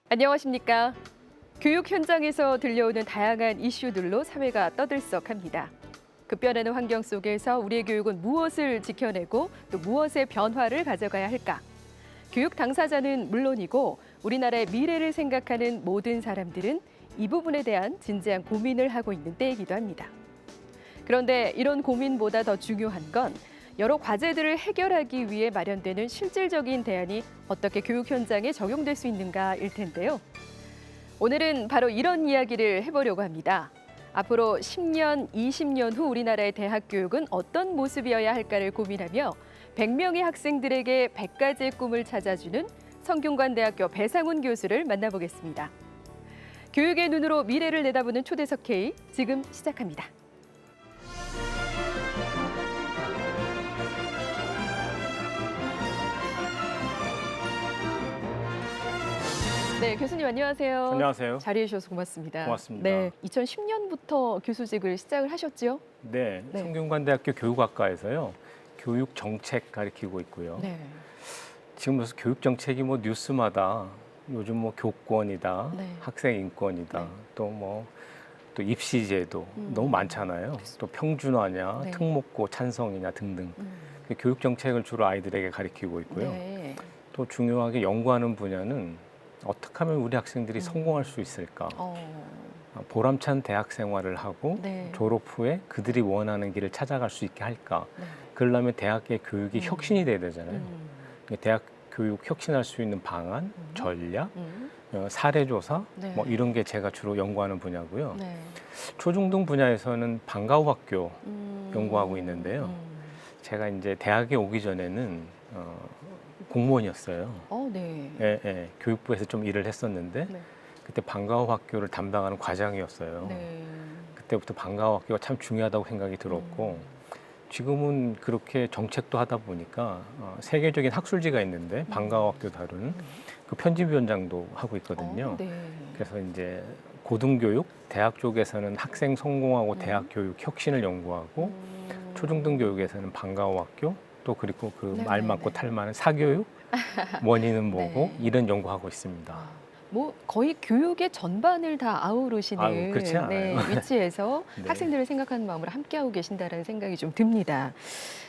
안녕하십니까. 교육 현장에서 들려오는 다양한 이슈들로 사회가 떠들썩합니다. 급변하는 환경 속에서 우리의 교육은 무엇을 지켜내고 또 무엇의 변화를 가져가야 할까? 교육 당사자는 물론이고 우리나라의 미래를 생각하는 모든 사람들은 이 부분에 대한 진지한 고민을 하고 있는 때이기도 합니다. 그런데 이런 고민보다 더 중요한 건 여러 과제들을 해결하기 위해 마련되는 실질적인 대안이 어떻게 교육 현장에 적용될 수 있는가일 텐데요. 오늘은 바로 이런 이야기를 해보려고 합니다. 앞으로 10년, 20년 후 우리나라의 대학 교육은 어떤 모습이어야 할까를 고민하며 100명의 학생들에게 100가지의 꿈을 찾아주는 성균관대학교 배상훈 교수를 만나보겠습니다. 교육의 눈으로 미래를 내다보는 초대석 K 지금 시작합니다. 네, 교수님 안녕하세요. 안녕하세요. 자리해 주셔서 고맙습니다. 고맙습니다. 네, 2010년부터 교수직을 시작을 하셨죠? 네, 네. 성균관대학교 교육학과에서요. 교육 정책 가르치고 있고요. 네. 지금 무슨 교육 정책이 뭐 뉴스마다 요즘 뭐 교권이다, 네. 학생 인권이다, 네. 또 입시 제도 너무 많잖아요. 그렇습니다. 또 평준화냐, 네. 특목고 찬성이냐 등등. 교육 정책을 주로 아이들에게 가르치고 있고요. 네. 또 중요하게 연구하는 분야는 어떻게 하면 우리 학생들이 성공할 수 있을까? 보람찬 대학 생활을 하고 네. 졸업 후에 그들이 원하는 길을 찾아갈 수 있게 할까? 네. 그러려면 대학의 교육이 혁신이 돼야 되잖아요. 대학 교육 혁신할 수 있는 방안, 전략, 사례조사 네. 뭐 이런 게 제가 주로 연구하는 분야고요. 네. 초중등 분야에서는 방과후 학교 연구하고 있는데요. 제가 이제 대학에 오기 전에는 공무원이었어요. 네. 예, 교육부에서 좀 일을 했었는데 네. 그때 방과후 학교를 담당하는 과장이었어요. 네. 그때부터 방과후 학교가 참 중요하다고 생각이 들었고 지금은 그렇게 정책도 하다 보니까 세계적인 학술지가 있는데 방과후 학교 다루는 그 편집위원장도 하고 있거든요. 네. 그래서 이제 고등교육, 대학 쪽에서는 학생 성공하고 대학 교육 혁신을 연구하고 초중등 교육에서는 방과후 학교 또 그리고 그 말 많고 탈 많은 사교육 원인은 뭐고 네. 이런 연구하고 있습니다. 뭐 거의 교육의 전반을 다 아우르시는 그렇지 않아요. 위치에서 네. 학생들을 생각하는 마음으로 함께하고 계신다라는 생각이 좀 듭니다.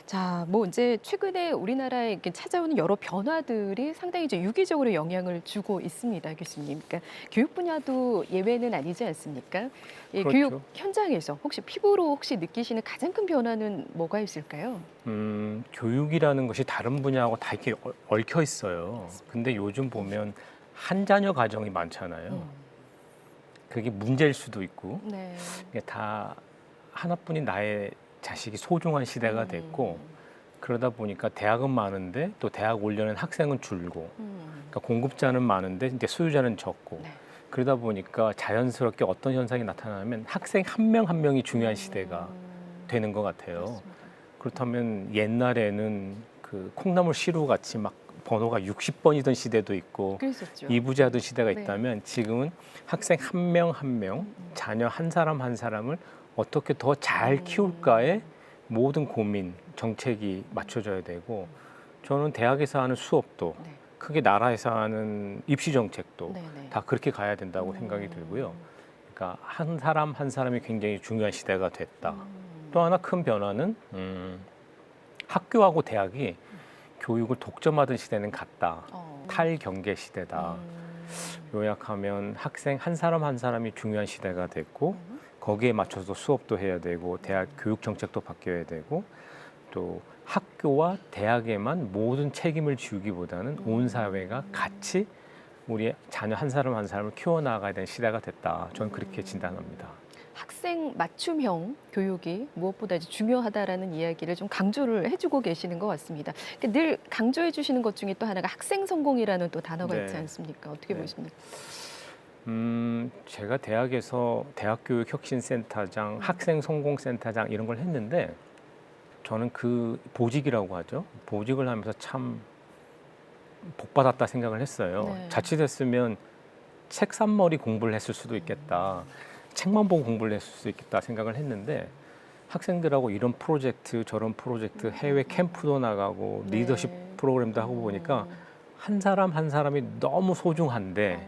자, 뭐 이제 최근에 우리나라에 이렇게 찾아오는 여러 변화들이 상당히 이제 유기적으로 영향을 주고 있습니다, 교수님. 그러니까 교육 분야도 예외는 아니지 않습니까? 이 그렇죠. 교육 현장에서 혹시 피부로 혹시 느끼시는 가장 큰 변화는 뭐가 있을까요? 교육이라는 것이 다른 분야하고 다 이렇게 얽혀 있어요. 근데 요즘 보면 한 자녀 가정이 많잖아요. 그게 문제일 수도 있고 네. 이게 다 하나뿐인 나의 자식이 소중한 시대가 됐고 그러다 보니까 대학은 많은데 또 대학 오려는 학생은 줄고 그러니까 공급자는 많은데 이제 수요자는 적고 네. 그러다 보니까 자연스럽게 어떤 현상이 나타나면 학생 한 명 한 명이 중요한 시대가 되는 것 같아요. 그렇습니다. 그렇다면 옛날에는 그 콩나물 시루 같이 막 번호가 60번이던 시대도 있고 그랬었죠. 이부제하던 시대가 네. 있다면 지금은 학생 한 명 한 명, 자녀 한 사람 한 사람을 어떻게 더 잘 키울까에 모든 고민, 정책이 맞춰져야 되고 저는 대학에서 하는 수업도 네. 크게 나라에서 하는 입시 정책도 네네. 다 그렇게 가야 된다고 생각이 들고요. 그러니까 한 사람 한 사람이 굉장히 중요한 시대가 됐다. 또 하나 큰 변화는 학교하고 대학이 교육을 독점하던 시대는 갔다. 탈경계 시대다. 요약하면 학생 한 사람 한 사람이 중요한 시대가 됐고 거기에 맞춰서 수업도 해야 되고 대학 교육 정책도 바뀌어야 되고 또 학교와 대학에만 모든 책임을 지우기보다는 온 사회가 같이 우리 자녀 한 사람 한 사람을 키워나가야 되는 시대가 됐다. 저는 그렇게 진단합니다. 학생 맞춤형 교육이 무엇보다 이제 중요하다라는 이야기를 좀 강조를 해주고 계시는 것 같습니다. 그러니까 늘 강조해 주시는 것 중에 또 하나가 학생 성공이라는 또 단어가 네. 있지 않습니까? 어떻게 네. 보십니까? 제가 대학에서 대학교육혁신센터장, 학생성공센터장 이런 걸 했는데 저는 그 보직이라고 하죠. 보직을 하면서 참 복받았다 생각을 했어요. 네. 자칫했으면 책삼머리 공부를 했을 수도 있겠다. 책만 보고 공부를 했을 수도 있겠다 생각을 했는데 학생들하고 이런 프로젝트 저런 프로젝트 해외 캠프도 나가고 리더십 프로그램도 하고 보니까 한 사람 한 사람이 너무 소중한데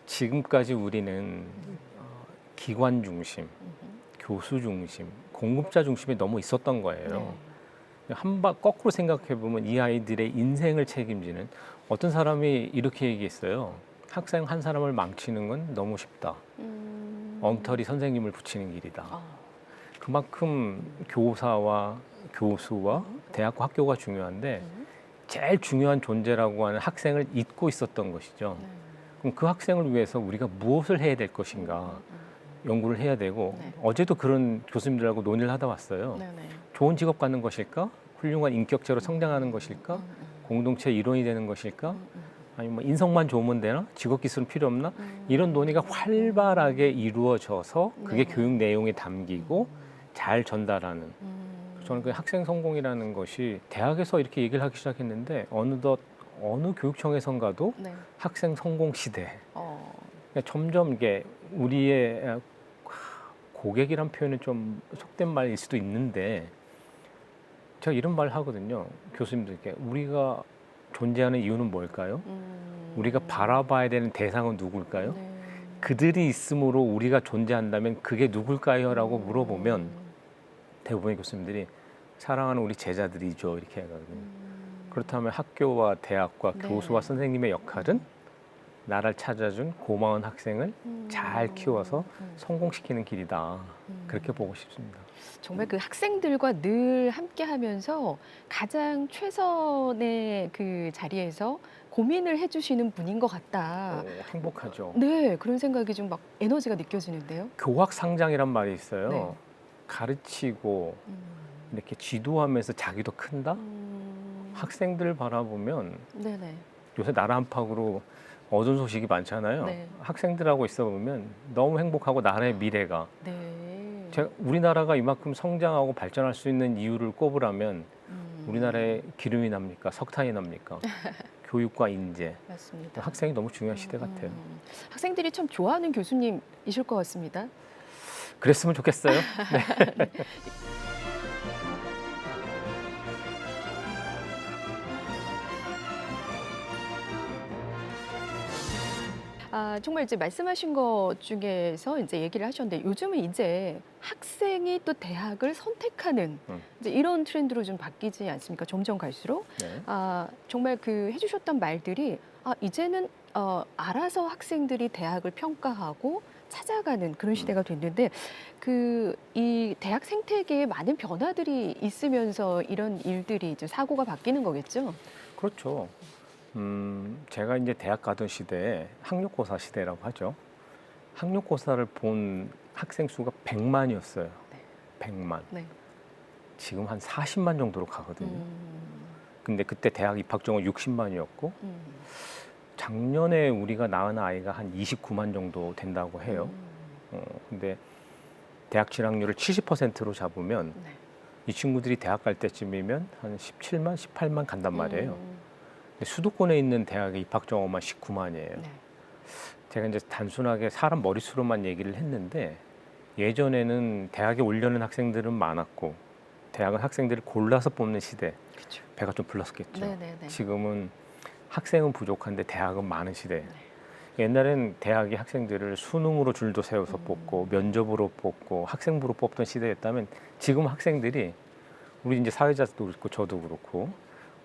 지금까지 우리는 기관 중심, 교수 중심, 공급자 중심이 너무 있었던 거예요. 한번 거꾸로 생각해 보면 이 아이들의 인생을 책임지는 어떤 사람이 이렇게 얘기했어요. 학생 한 사람을 망치는 건 너무 쉽다. 엉터리 선생님을 붙이는 길이다. 그만큼 교사와 교수와 대학과 학교가 중요한데 제일 중요한 존재라고 하는 학생을 잊고 있었던 것이죠. 그럼 그 학생을 위해서 우리가 무엇을 해야 될 것인가 연구를 해야 되고 어제도 그런 교수님들하고 논의를 하다 왔어요. 좋은 직업 갖는 것일까? 훌륭한 인격체로 성장하는 것일까? 공동체 일원이 되는 것일까? 아니면 뭐 인성만 좋으면 되나? 직업 기술은 필요 없나? 이런 논의가 활발하게 이루어져서 그게 교육 내용에 담기고 잘 전달하는. 저는 그 학생 성공이라는 것이 대학에서 이렇게 얘기를 하기 시작했는데 어느덧 어느 교육청에선가도 학생 성공 시대. 그러니까 점점 이게 우리의 고객이란 표현은 좀 속된 말일 수도 있는데 제가 이런 말 하거든요. 교수님들께 우리가 존재하는 이유는 뭘까요? 우리가 바라봐야 되는 대상은 누굴까요? 그들이 있으므로 우리가 존재한다면 그게 누굴까요? 라고 물어보면 대부분의 교수님들이 사랑하는 우리 제자들이죠. 이렇게 하거든요. 그렇다면 학교와 대학과 교수와 선생님의 역할은 나를 찾아준 고마운 학생을 잘 키워서 성공시키는 길이다. 그렇게 보고 싶습니다. 정말 그 학생들과 늘 함께하면서 가장 최선의 그 자리에서 고민을 해주시는 분인 것 같다. 행복하죠. 네, 그런 생각이 좀 막 에너지가 느껴지는데요. 교학상장이란 말이 있어요. 네. 가르치고 이렇게 지도하면서 자기도 큰다? 학생들 바라보면 네네. 요새 나라 안팎으로 어두운 소식이 많잖아요. 네. 학생들하고 있어 보면 너무 행복하고 나라의 미래가. 네. 제가 우리나라가 이만큼 성장하고 발전할 수 있는 이유를 꼽으라면 우리나라에 기름이 납니까? 석탄이 납니까? 교육과 인재. 맞습니다. 학생이 너무 중요한 시대 같아요. 학생들이 참 좋아하는 교수님이실 것 같습니다. 그랬으면 좋겠어요. 네. 정말 이제 말씀하신 것 중에서 이제 얘기를 하셨는데 요즘은 이제 학생이 또 대학을 선택하는 이제 이런 트렌드로 좀 바뀌지 않습니까? 점점 갈수록. 네. 정말 그 해주셨던 말들이 이제는 알아서 학생들이 대학을 평가하고 찾아가는 그런 시대가 됐는데 그 이 대학 생태계에 많은 변화들이 있으면서 이런 일들이 이제 사고가 바뀌는 거겠죠? 그렇죠. 제가 이제 대학 가던 시대에 학력고사 시대라고 하죠. 학력고사를 본 학생 수가 100만이었어요. 100만. 네. 지금 한 40만 정도로 가거든요. 근데 그때 대학 입학정원 60만이었고 작년에 우리가 낳은 아이가 한 29만 정도 된다고 해요. 근데 대학 진학률을 70%로 잡으면 이 친구들이 대학 갈 때쯤이면 한 17만, 18만 간단 말이에요. 근데 수도권에 있는 대학의 입학정원만 19만이에요. 제가 이제 단순하게 사람 머릿수로만 얘기를 했는데 예전에는 대학에 오려는 학생들은 많았고 대학은 학생들을 골라서 뽑는 시대. 그렇죠. 배가 좀 불렀었겠죠. 네네네. 지금은 학생은 부족한데 대학은 많은 시대. 옛날엔 대학이 학생들을 수능으로 줄도 세워서 뽑고 면접으로 뽑고 학생부로 뽑던 시대였다면 지금 학생들이 우리 이제 사회자도 그렇고 저도 그렇고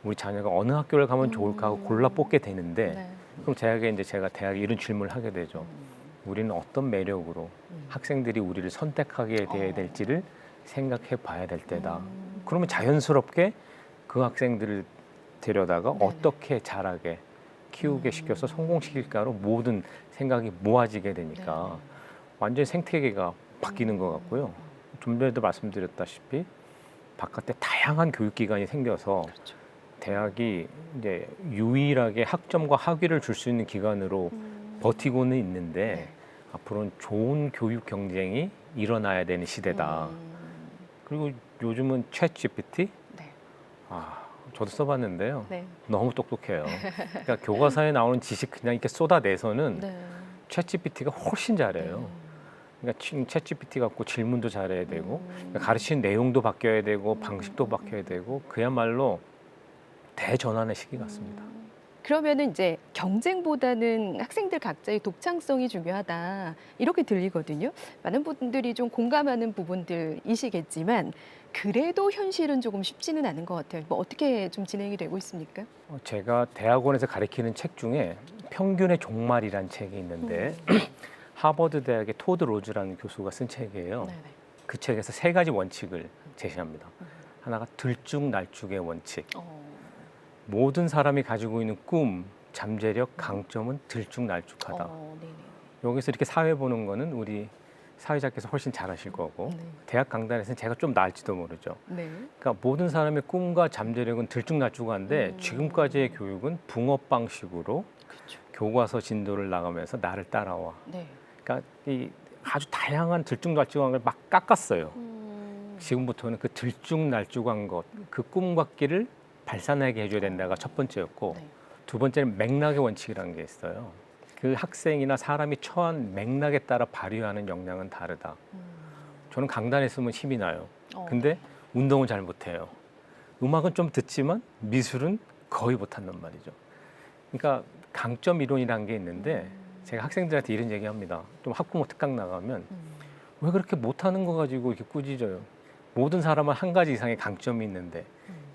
우리 자녀가 어느 학교를 가면 좋을까 하고 골라 뽑게 되는데 그럼 제가 대학에 이런 질문을 하게 되죠. 우리는 어떤 매력으로 학생들이 우리를 선택하게 돼야 될지를 생각해 봐야 될 때다. 그러면 자연스럽게 그 학생들을 데려다가 어떻게 잘하게 키우게 시켜서 성공시킬까로 모든 생각이 모아지게 되니까 완전히 생태계가 바뀌는 것 같고요. 좀 전에도 말씀드렸다시피 바깥에 다양한 교육기관이 생겨서 대학이 이제 유일하게 학점과 학위를 줄 수 있는 기관으로 버티고는 있는데 앞으로는 좋은 교육 경쟁이 일어나야 되는 시대다. 그리고 요즘은 챗 GPT? 저도 써봤는데요. 너무 똑똑해요. 그러니까 교과서에 나오는 지식 그냥 이렇게 쏟아내서는 챗 GPT가 훨씬 잘해요. 그러니까 챗 GPT 갖고 질문도 잘해야 되고 그러니까 가르치는 내용도 바뀌어야 되고 방식도 바뀌어야 되고 그야말로 대전환의 시기 같습니다. 그러면은 이제 경쟁보다는 학생들 각자의 독창성이 중요하다 이렇게 들리거든요. 많은 분들이 좀 공감하는 부분들이시겠지만 그래도 현실은 조금 쉽지는 않은 것 같아요. 뭐 어떻게 좀 진행이 되고 있습니까? 제가 대학원에서 가르치는 책 중에 평균의 종말이라는 책이 있는데 음. 하버드 대학의 토드 로즈라는 교수가 쓴 책이에요. 네네. 그 책에서 세 가지 원칙을 제시합니다. 하나가 들쭉날쭉의 원칙. 모든 사람이 가지고 있는 꿈, 잠재력, 강점은 들쭉날쭉하다. 네네. 여기서 이렇게 사회 보는 거는 우리 사회자께서 훨씬 잘하실 거고 네. 대학 강단에서는 제가 좀 나을지도 모르죠. 네. 그러니까 모든 사람의 꿈과 잠재력은 들쭉날쭉한데 음. 지금까지의 교육은 붕업 방식으로 그렇죠. 교과서 진도를 나가면서 나를 따라와. 네. 그러니까 이 아주 다양한 들쭉날쭉한 걸 막 깎았어요. 음. 지금부터는 그 들쭉날쭉한 것, 그 꿈과 끼를 발산하게 해줘야 된다가 첫 번째였고 네. 두 번째는 맥락의 원칙이라는 게 있어요. 그 학생이나 사람이 처한 맥락에 따라 발휘하는 역량은 다르다. 저는 강단에 있으면 힘이 나요. 근데 운동은 잘 못해요. 음악은 좀 듣지만 미술은 거의 못한단 말이죠. 그러니까 강점 이론이라는 게 있는데 제가 학생들한테 이런 얘기합니다. 좀 학부모 특강 나가면 왜 그렇게 못하는 거 가지고 이렇게 꾸짖어요. 모든 사람은 한 가지 이상의 강점이 있는데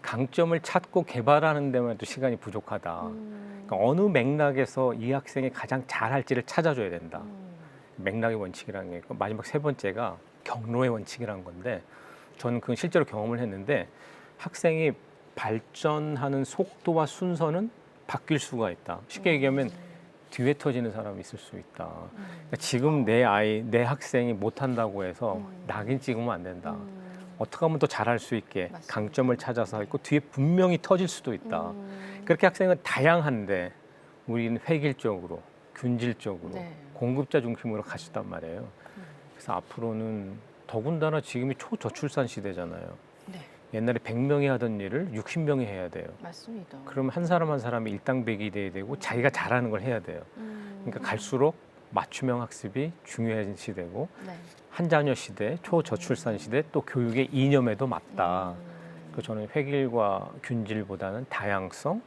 강점을 찾고 개발하는 데만 해도 시간이 부족하다. 그러니까 어느 맥락에서 이 학생이 가장 잘할지를 찾아줘야 된다. 맥락의 원칙이라는 게 있고 마지막 세 번째가 경로의 원칙이라는 건데 저는 그건 실제로 경험을 했는데 학생이 발전하는 속도와 순서는 바뀔 수가 있다. 쉽게 얘기하면 뒤에 터지는 사람이 있을 수 있다. 그러니까 지금 내 아이, 내 학생이 못한다고 해서 낙인 찍으면 안 된다. 어떻게 하면 더 잘할 수 있게 맞습니다. 강점을 찾아서 있고 뒤에 분명히 터질 수도 있다. 그렇게 학생은 다양한데 우리는 획일적으로, 균질적으로 네. 공급자 중심으로 가셨단 말이에요. 그래서 앞으로는 더군다나 지금이 초저출산 시대잖아요. 네. 옛날에 100명이 하던 일을 60명이 해야 돼요. 맞습니다. 그러면 한 사람 한 사람이 일당백이 돼야 되고 자기가 잘하는 걸 해야 돼요. 그러니까 갈수록 맞춤형 학습이 중요해진 시대고 네. 한 자녀 시대, 초저출산 시대, 또 교육의 이념에도 맞다. 그래서 저는 획일과 균질보다는 다양성,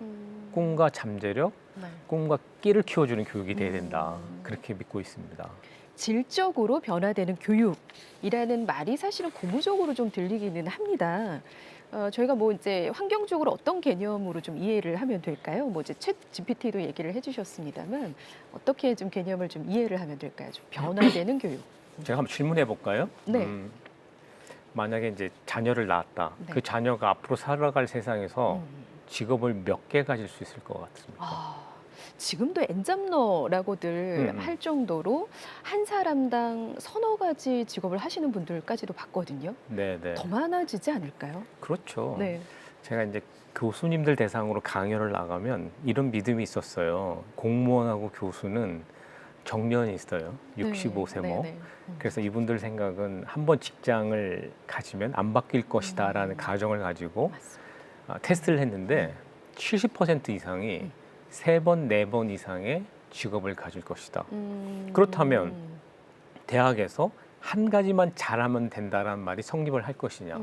꿈과 잠재력, 네. 꿈과 끼를 키워주는 교육이 돼야 된다. 그렇게 믿고 있습니다. 질적으로 변화되는 교육이라는 말이 사실은 고무적으로 좀 들리기는 합니다. 저희가 뭐 이제 환경적으로 어떤 개념으로 좀 이해를 하면 될까요? 뭐 이제 챗 GPT도 얘기를 해주셨습니다만 어떻게 좀 개념을 좀 이해를 하면 될까요? 좀 변화되는 교육. 제가 한번 질문해 볼까요? 네. 만약에 이제 자녀를 낳았다. 네. 그 자녀가 앞으로 살아갈 세상에서 직업을 몇 개 가질 수 있을 것 같습니까? 지금도 엔잡러라고들 할 정도로 한 사람당 서너 가지 직업을 하시는 분들까지도 봤거든요. 네네. 더 많아지지 않을까요? 그렇죠. 네. 제가 이제 교수님들 대상으로 강연을 나가면 이런 믿음이 있었어요. 공무원하고 교수는 정년이 있어요. 65세 뭐. 네, 네. 그래서 이분들 생각은 한 번 직장을 가지면 안 바뀔 것이다라는 가정을 가지고 맞습니다. 테스트를 했는데 70% 이상이 세 번, 네 번 이상의 직업을 가질 것이다. 그렇다면 대학에서 한 가지만 잘하면 된다라는 말이 성립을 할 것이냐.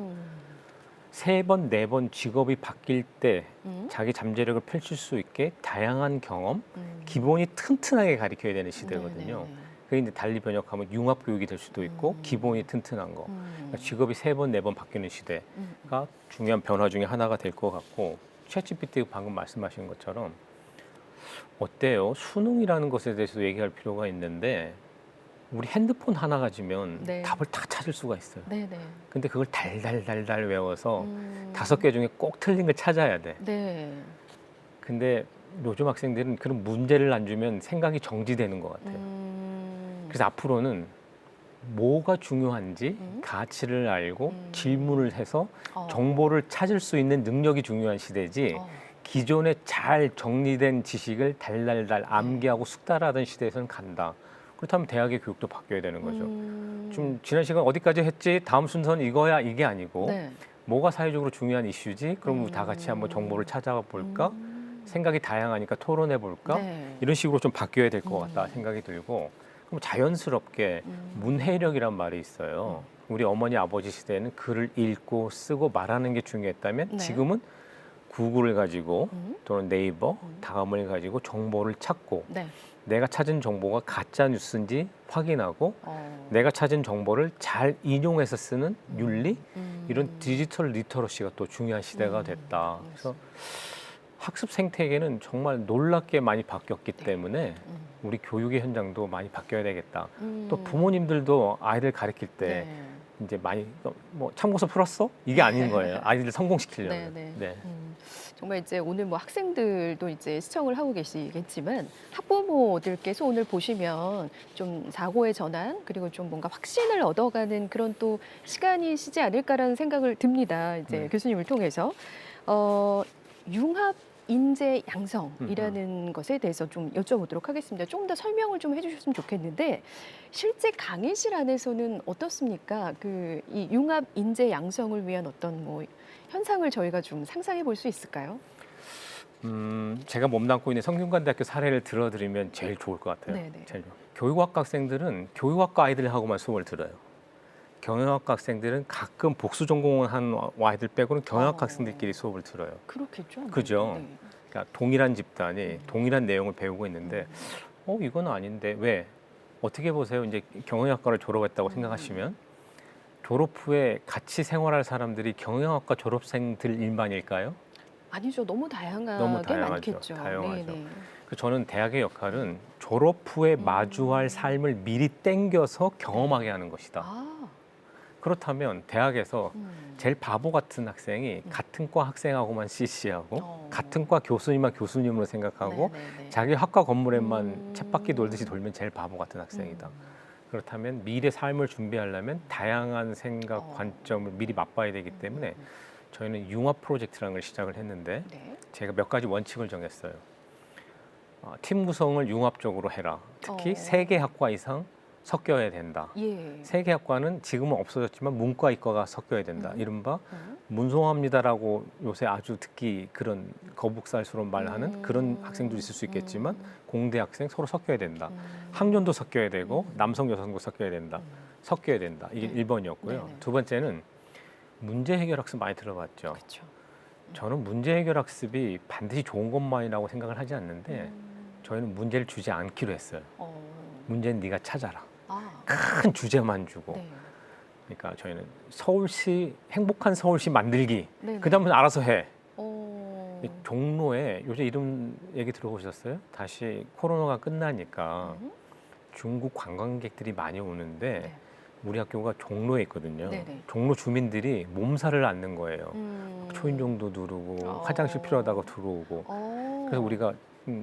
세 번, 네 번 직업이 바뀔 때 자기 잠재력을 펼칠 수 있게 다양한 경험, 기본이 튼튼하게 가르쳐야 되는 시대거든요. 그게 이제 달리 번역하면 융합 교육이 될 수도 있고 기본이 튼튼한 거. 그러니까 직업이 세 번, 네 번 바뀌는 시대가 중요한 변화 중에 하나가 될 것 같고 챗GPT 방금 말씀하신 것처럼 어때요? 수능이라는 것에 대해서 얘기할 필요가 있는데 우리 핸드폰 하나 가지면 네. 답을 다 찾을 수가 있어요. 네네. 근데 그걸 달달달달 외워서 5개 중에 꼭 틀린 걸 찾아야 돼. 네. 근데 요즘 학생들은 그런 문제를 안 주면 생각이 정지되는 것 같아요. 그래서 앞으로는 뭐가 중요한지 가치를 알고 질문을 해서 정보를 찾을 수 있는 능력이 중요한 시대지 기존에 잘 정리된 지식을 달달달 암기하고 숙달하던 시대에서는 간다. 그렇다면 대학의 교육도 바뀌어야 되는 거죠. 좀 지난 시간 어디까지 했지? 다음 순서는 이거야 이게 아니고 네. 뭐가 사회적으로 중요한 이슈지? 그럼 우리 다 같이 한번 정보를 찾아가 볼까? 생각이 다양하니까 토론해 볼까? 네. 이런 식으로 좀 바뀌어야 될 것 같다 생각이 들고 그럼 자연스럽게 문해력이란 말이 있어요. 우리 어머니 아버지 시대에는 글을 읽고 쓰고 말하는 게 중요했다면 네. 지금은 구글을 가지고 또는 네이버, 음. 다음을 가지고 정보를 찾고 네. 내가 찾은 정보가 가짜 뉴스인지 확인하고 내가 찾은 정보를 잘 인용해서 쓰는 윤리 이런 디지털 리터러시가 또 중요한 시대가 됐다. 그래서 학습 생태계는 정말 놀랍게 많이 바뀌었기 때문에 우리 교육의 현장도 많이 바뀌어야 되겠다. 또 부모님들도 아이들 가르칠 때 네. 이제 많이 뭐 참고서 풀었어? 이게 아닌 거예요. 아이들 성공시키려면. 네, 네. 네. 정말 이제 오늘 뭐 학생들도 이제 시청을 하고 계시겠지만 학부모들께서 오늘 보시면 좀 사고의 전환 그리고 좀 뭔가 확신을 얻어가는 그런 또 시간이시지 않을까라는 생각을 듭니다. 이제 교수님을 통해서 융합 인재 양성이라는 것에 대해서 좀 여쭤보도록 하겠습니다. 조금 더 설명을 좀 해주셨으면 좋겠는데 실제 강의실 안에서는 어떻습니까? 이 융합 인재 양성을 위한 어떤 뭐 현상을 저희가 좀 상상해 볼 수 있을까요? 제가 몸담고 있는 성균관대학교 사례를 들어드리면 제일 좋을 것 같아요. 네네. 교육학과 학생들은 교육학과 아이들하고만 수업을 들어요. 경영학과 학생들은 가끔 복수 전공을 한 아이들 빼고는 경영학과 학생들끼리 수업을 들어요. 그렇겠죠. 그죠? 네. 그러니까 동일한 집단이 동일한 내용을 배우고 있는데 이건 아닌데 왜? 어떻게 보세요? 이제 경영학과를 졸업했다고 생각하시면 졸업 후에 같이 생활할 사람들이 경영학과 졸업생들 일반일까요? 아니죠. 너무 다양하게 너무 다양하죠. 많겠죠. 다양하죠. 네네. 저는 대학의 역할은 졸업 후에 마주할 삶을 미리 땡겨서 경험하게 하는 것이다. 아, 그렇다면 대학에서 제일 바보 같은 학생이 같은 과 학생하고만 CC하고 같은 과 교수님만 교수님으로 생각하고 네네네. 자기 학과 건물에만 쳇바퀴 돌듯이 돌면 제일 바보 같은 학생이다. 그렇다면 미래 삶을 준비하려면 다양한 생각, 관점을 미리 맛봐야 되기 때문에 저희는 융합 프로젝트라는 걸 시작을 했는데 네. 제가 몇 가지 원칙을 정했어요. 팀 구성을 융합적으로 해라. 특히 3개 학과 이상 섞여야 된다. 예. 3개 학과는 지금은 없어졌지만 문과, 이과가 섞여야 된다. 이른바 문송합니다라고 요새 아주 듣기 그런 거북살스러운 말하는 그런 학생도 있을 수 있겠지만 공대 학생 서로 섞여야 된다. 학년도 섞여야 되고 남성, 여성도 섞여야 된다. 섞여야 된다. 이게 1번이었고요. 네네. 두 번째는 문제 해결 학습 많이 들어봤죠. 그렇죠. 저는 문제 해결 학습이 반드시 좋은 것만이라고 생각을 하지 않는데 저희는 문제를 주지 않기로 했어요. 문제는 네가 찾아라. 아, 큰 주제만 주고. 네. 그러니까 저희는 서울시 행복한 서울시 만들기. 네네. 그다음은 알아서 해. 어, 이 종로에 요새 이름 얘기 들어보셨어요? 다시 코로나가 끝나니까 중국 관광객들이 많이 오는데 네. 우리 학교가 종로에 있거든요. 네네. 종로 주민들이 몸살을 앓는 거예요. 초인종도 누르고 화장실 필요하다고 들어오고. 그래서 우리가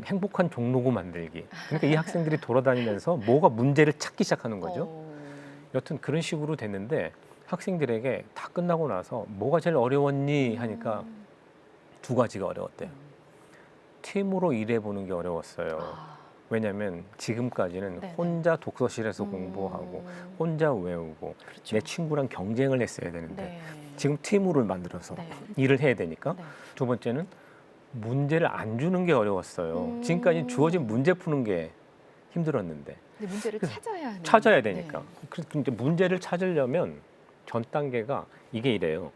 행복한 종로구 만들기. 그러니까 이 학생들이 돌아다니면서 뭐가 문제를 찾기 시작하는 거죠. 여튼 그런 식으로 됐는데 학생들에게 다 끝나고 나서 뭐가 제일 어려웠니 하니까 2가지가 어려웠대요. 팀으로 일해보는 게 어려웠어요. 아, 왜냐하면 지금까지는 네네. 혼자 독서실에서 공부하고 혼자 외우고 그렇죠. 내 친구랑 경쟁을 했어야 되는데 네. 지금 팀으로 만들어서 네. 일을 해야 되니까 네. 두 번째는 문제를 안 주는 게 어려웠어요. 지금까지 주어진 문제 푸는 게 힘들었는데 근데 문제를 찾아야 하는. 찾아야 되니까. 네. 그래서 이제 문제를 찾으려면 전 단계가 이게 이래요.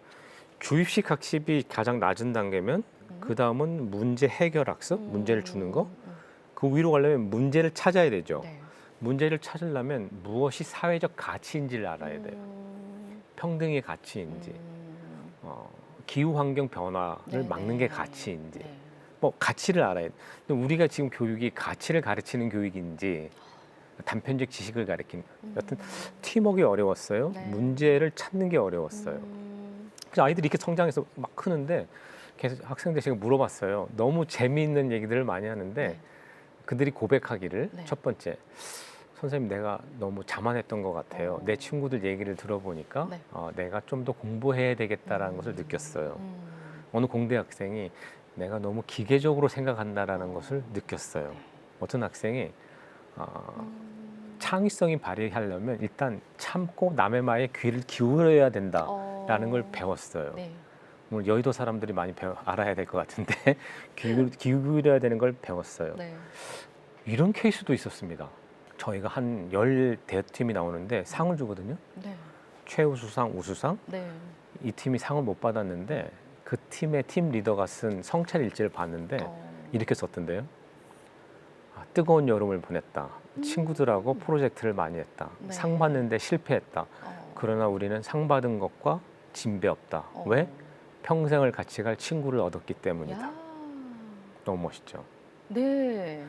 주입식 학습이 가장 낮은 단계면 그 다음은 문제 해결 학습, 문제를 주는 거. 그 위로 가려면 문제를 찾아야 되죠. 네. 문제를 찾으려면 무엇이 사회적 가치인지를 알아야 돼요. 평등의 가치인지, 기후 환경 변화를 네네. 막는 게 가치인지, 네. 뭐 가치를 알아야 돼. 근데 우리가 지금 교육이 가치를 가르치는 교육인지 단편적 지식을 가르치는. 여튼 팀워크가 어려웠어요. 네. 문제를 찾는 게 어려웠어요. 그래서 아이들이 이렇게 성장해서 막 크는데 계속 학생들 제가 물어봤어요. 너무 재미있는 얘기들을 많이 하는데 네. 그들이 고백하기를 네. 첫 번째 선생님 내가 너무 자만했던 것 같아요. 내 친구들 얘기를 들어보니까 네. 내가 좀 더 공부해야 되겠다라는 것을 느꼈어요. 어느 공대 학생이 내가 너무 기계적으로 생각한다라는 것을 느꼈어요. 네. 어떤 학생이 창의성이 발휘하려면 일단 참고 남의 말에 귀를 기울여야 된다라는 걸 배웠어요. 네. 오늘 여의도 사람들이 많이 알아야 될 것 같은데 기울여야 되는 걸 배웠어요. 네. 이런 케이스도 있었습니다. 저희가 한 10대팀이 나오는데 상을 주거든요. 네. 최우수상, 우수상. 네. 이 팀이 상을 못 받았는데 그 팀의 팀 리더가 쓴 성찰 일지를 봤는데 이렇게 썼던데요. 뜨거운 여름을 보냈다. 친구들하고 프로젝트를 많이 했다. 네. 상 받는데 실패했다. 그러나 우리는 상 받은 것과 진배 없다. 왜? 평생을 같이 갈 친구를 얻었기 때문이다. 야. 너무 멋있죠. 네.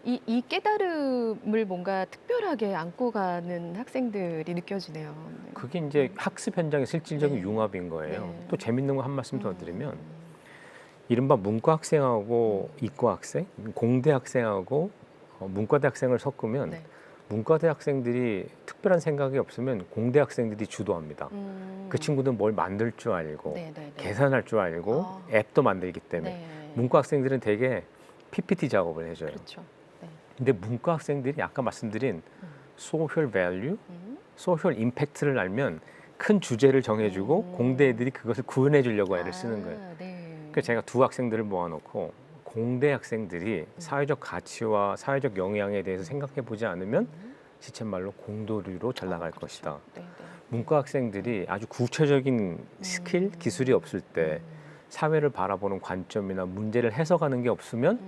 이 깨달음을 뭔가 특별하게 안고 가는 학생들이 느껴지네요. 네. 그게 이제 학습 현장의 실질적인 네. 융합인 거예요. 네. 또 재밌는 거 한 말씀 더 드리면 이른바 문과 학생하고 이과 학생, 공대 학생하고 문과대 학생을 섞으면 네. 문과대 학생들이 특별한 생각이 없으면 공대 학생들이 주도합니다. 그 친구들은 뭘 만들 줄 알고 네, 네, 네. 계산할 줄 알고 앱도 만들기 때문에 네. 문과 학생들은 되게 PPT 작업을 해줘요. 그렇죠. 네. 근데 문과 학생들이 아까 말씀드린 소셜 밸류, 소셜 임팩트를 알면 큰 주제를 정해주고 공대 애들이 그것을 구현해 주려고 애를 쓰는 거예요. 네. 그래서 제가 두 학생들을 모아놓고 공대 학생들이 사회적 가치와 사회적 영향에 대해서 생각해 보지 않으면 시쳇말로 공도류로 잘 나갈 그렇죠. 것이다. 네, 네. 문과 학생들이 아주 구체적인 스킬, 기술이 없을 때 사회를 바라보는 관점이나 문제를 해석하는 게 없으면